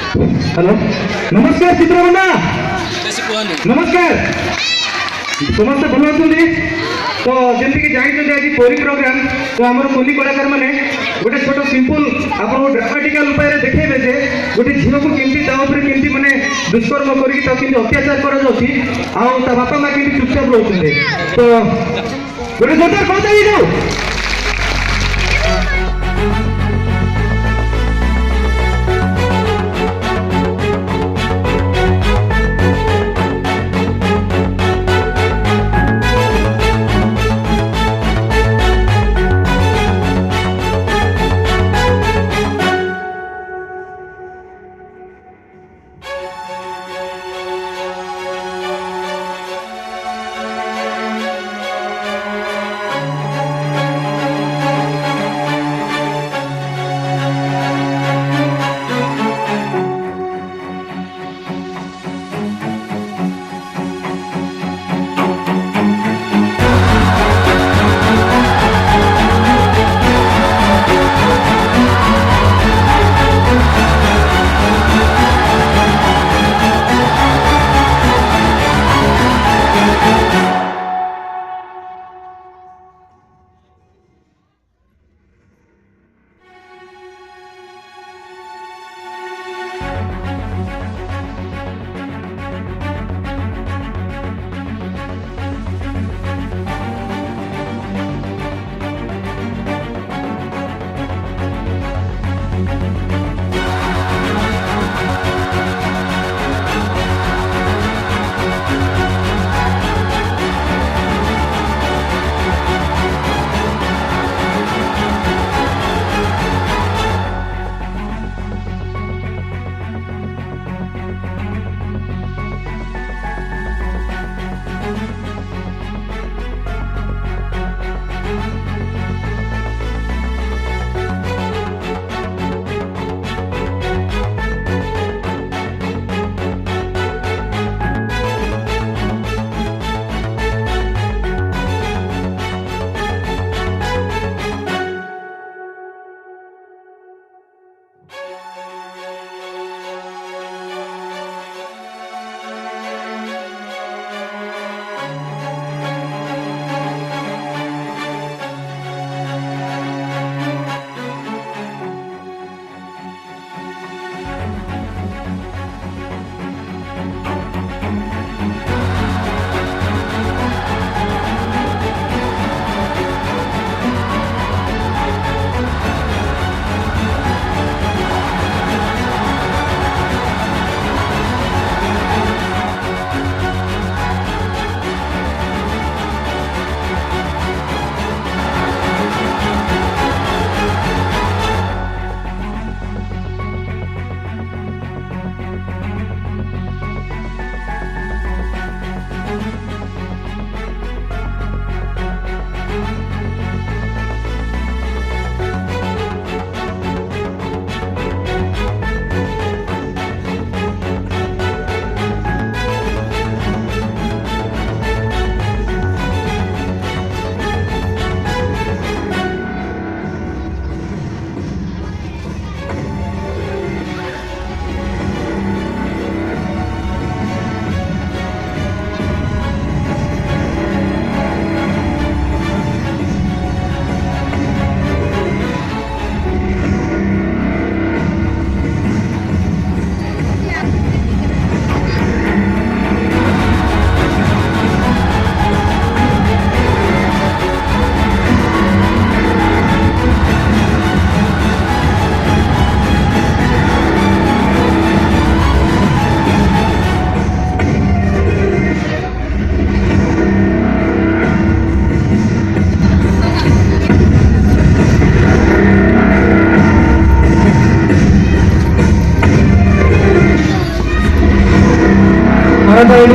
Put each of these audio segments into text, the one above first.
Hello नमस्कार चित्रमुंडा नमस्कार समस्त भल अच्छे तो जमीक जानते आज कोरी प्रोग्राम तो आम कोली कलाकार मैंने गोटे छोट सिंपल आपको ड्रामाटिकल उपाय देखेबे जे गोटे झील को केमती केमती माने दुष्कर्म करके अत्याचार कर बापा माँ के चुपचाप रोचे तो गोटे जोरदार कहता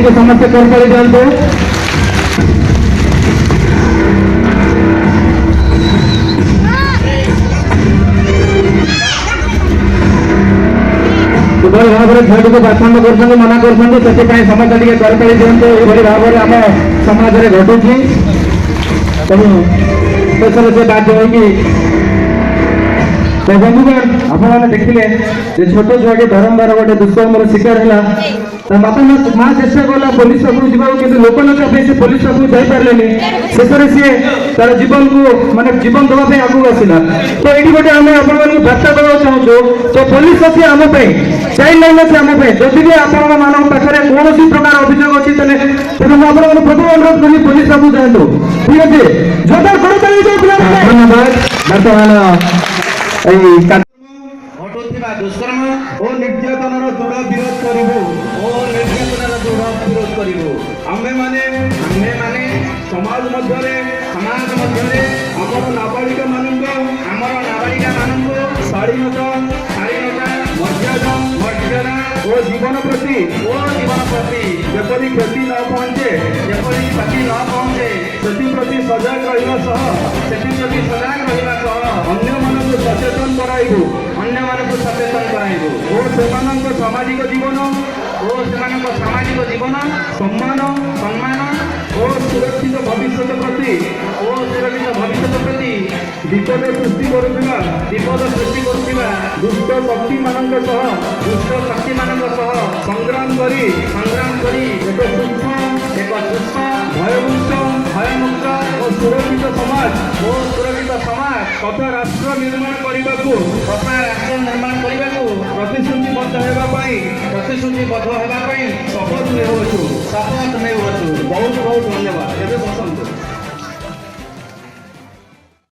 के समस्या कर पड़े जानते किभली भाव में झील को बाथरूम कर मना कर समस्या टी कर दिखाते ये भाव में आम समाज में घटुची तेणु शेष से बाध्य हो तो बंधुगण आपने देखिले जे छोट छुआटी बारंबार गोटे दुष्कर्मर शिकार है ता माँ चेष्टा कला पुलिस पाखु जा कि लोक लगा से पुलिस पाखु जापारे शेष सी तार जीवन को माने जीवन देवाई आगू आसला तो ये गोटे आम आप बार्ता देवा चाहूँ तो पुलिस अच्छी आम चाइल्ड लाइन अच्छे आम जदि भी आपण मान पाखे कौन प्रकार अभियोग अच्छी तेनाली मुझे प्रथम अनुरोध करी पुलिस पाखु जातु ठीक अच्छे जोरदार धन्यवाद बर्तमान घटुवा दुष्कर्म और निर्यातनार दृढ़ विरोध करूँ आमे माने समाज मध्य आमर नाबालिका मानक शालीनता मर्यादा और जीवन प्रति जपरी क्षति न पहुँचे प्रति सजग रहा सचेतन कराइबू और सामाजिक जीवन सम्मान और सुरक्षित भविष्य प्रति विपद सृष्टि करुवा दुष्ट शक्ति संग्राम करी एक सुस्थ भयमुक्त और सुरक्षित समाज तथा राष्ट्र निर्माण करने को प्रतिश्रुतिबद्ध होगा शपथ नेउछु बहुत बहुत धन्यवाद।